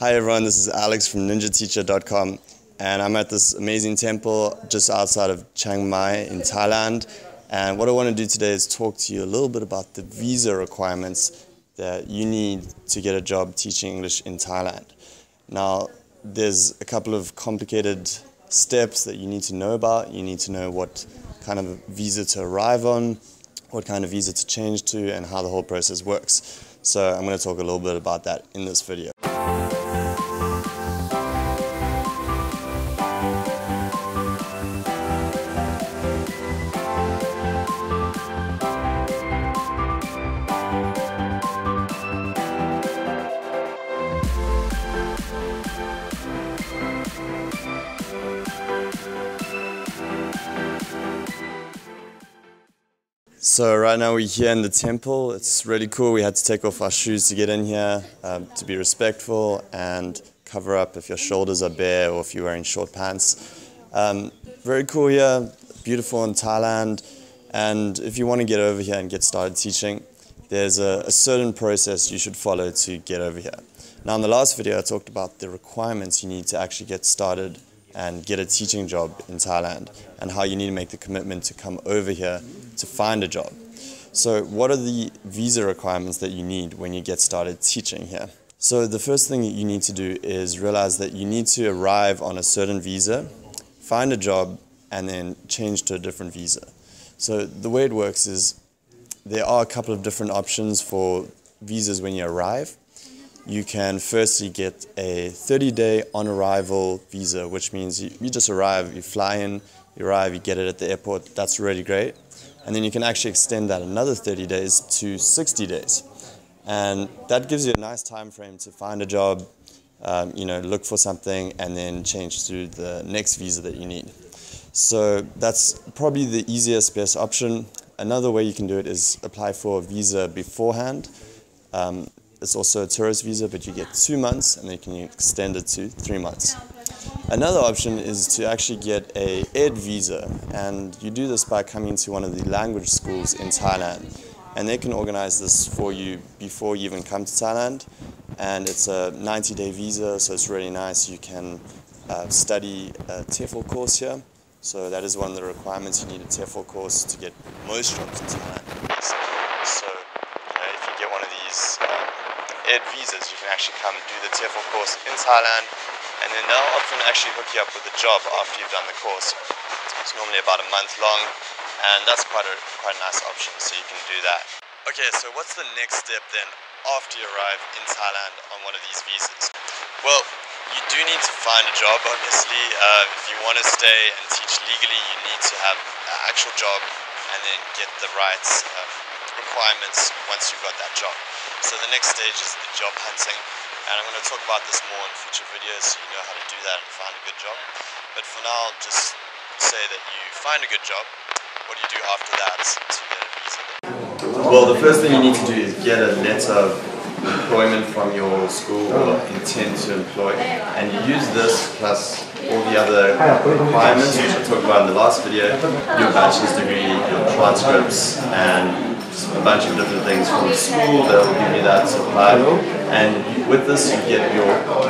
Hi everyone, this is Alex from ninjateacher.com, and I'm at this amazing temple just outside of Chiang Mai in Thailand. And what I want to do today is talk to you a little bit about the visa requirements that you need to get a job teaching English in Thailand. Now, there's a couple of complicated steps that you need to know about. You need to know what kind of visa to arrive on, what kind of visa to change to, and how the whole process works. So I'm going to talk a little bit about that in this video. So right now we're here in the temple. It's really cool. We had to take off our shoes to get in here, to be respectful and cover up if your shoulders are bare or if you're wearing short pants. Very cool here, beautiful in Thailand. And if you want to get over here and get started teaching, there's a certain process you should follow to get over here. Now in the last video I talked about the requirements you need to actually get started and get a teaching job in Thailand, and how you need to make the commitment to come over here to find a job. So what are the visa requirements that you need when you get started teaching here? So the first thing you need to do is realize that you need to arrive on a certain visa, find a job, and then change to a different visa. So the way it works is there are a couple of different options for visas when you arrive. You can firstly get a 30-day on-arrival visa, which means you just arrive, you fly in, you arrive, you get it at the airport. That's really great. And then you can actually extend that another 30 days to 60 days. And that gives you a nice time frame to find a job, look for something, and then change to the next visa that you need. So that's probably the easiest, best option. Another way you can do it is apply for a visa beforehand. It's also a tourist visa, but you get 2 months, and then you can extend it to 3 months. Another option is to actually get a ed visa, and you do this by coming to one of the language schools in Thailand, and they can organize this for you before you even come to Thailand. And it's a 90-day visa, so it's really nice. You can study a TEFL course here, so that is one of the requirements. You need a TEFL course to get most jobs in Thailand. So if you get one of these ed visas, you can actually come and do the TEFL course in Thailand, and then they'll often actually hook you up with a job after you've done the course. It's normally about a month long, and that's quite a nice option, so you can do that. Okay, so what's the next step then after you arrive in Thailand on one of these visas? Well, you do need to find a job, obviously. If you want to stay and teach legally, you need to have an actual job and then get the right requirements once you've got that job. So the next stage is the job hunting, and I'm going to talk about this more in future videos so you know how to do that and find a good job. But for now, just say that you find a good job. What do you do after that to get a visa? Well, the first thing you need to do is get a letter of employment from your school or intent to employ, and you use this plus all the other requirements which I talked about in the last video, your bachelor's degree, your transcripts, and a bunch of different things from the school that will give you that to apply. And with this you get your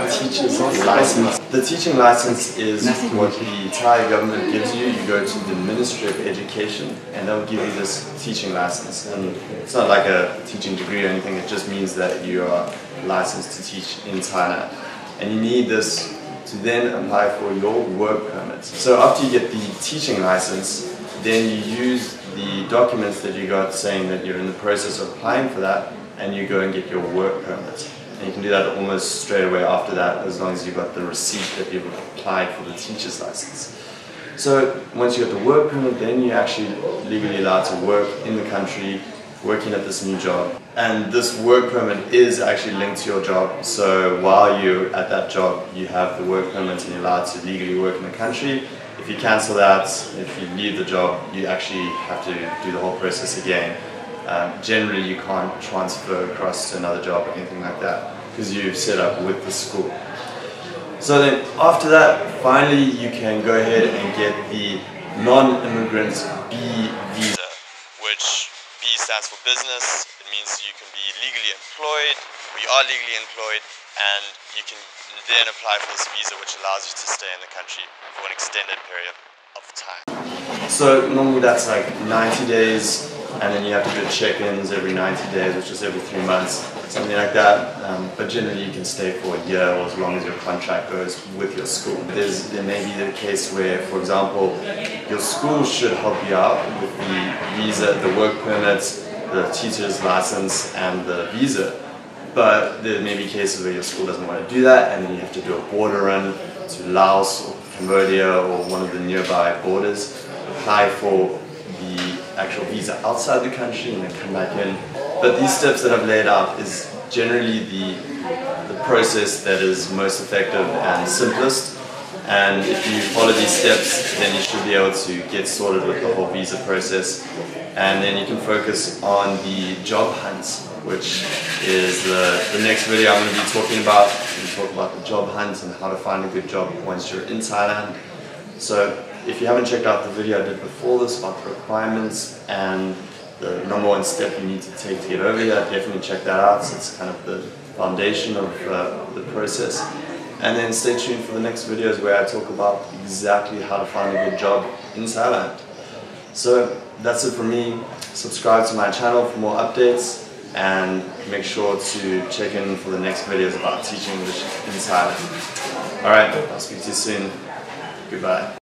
teacher's license. The teaching license is what the Thai government gives you. You go to the Ministry of Education and they'll give you this teaching license. And it's not like a teaching degree or anything, it just means that you are licensed to teach in Thailand. And you need this to then apply for your work permit. So after you get the teaching license, then you use the documents that you got saying that you're in the process of applying for that, and you go and get your work permit. And you can do that almost straight away after that, as long as you've got the receipt that you've applied for the teacher's license. So once you get the work permit, then you're actually legally allowed to work in the country, working at this new job. And this work permit is actually linked to your job, so while you're at that job, you have the work permit and you're allowed to legally work in the country. If you cancel that, if you leave the job, you actually have to do the whole process again. Generally, you can't transfer across to another job or anything like that because you've set up with the school. So then after that, finally you can go ahead and get the non-immigrant B visa, which B stands for business. It means means you can be legally employed, or you are legally employed, and you can then apply for this visa, which allows you to stay in the country for an extended period of time. So normally that's like 90 days, and then you have to do check-ins every 90 days, which is every 3 months, something like that. But generally you can stay for a year, or as long as your contract goes with your school. There may be the case where, for example, your school should help you out with the visa, the work permits, the teacher's license, and the visa. But there may be cases where your school doesn't want to do that, and then you have to do a border run to Laos or Cambodia or one of the nearby borders, apply for the actual visa outside the country, and then come back in. But these steps that I've laid out is generally the process that is most effective and simplest. And if you follow these steps, then you should be able to get sorted with the whole visa process. And then you can focus on the job hunt, which is the next video I'm going to be talking about. I'm going to talk about the job hunt and how to find a good job once you're in Thailand. So if you haven't checked out the video I did before this about the requirements and the #1 step you need to take to get over here, definitely check that out. So it's kind of the foundation of the process. And then stay tuned for the next videos where I talk about exactly how to find a good job in Thailand. So that's it from me. Subscribe to my channel for more updates, and make sure to check in for the next videos about teaching English in Thailand. Alright, I'll speak to you soon. Goodbye.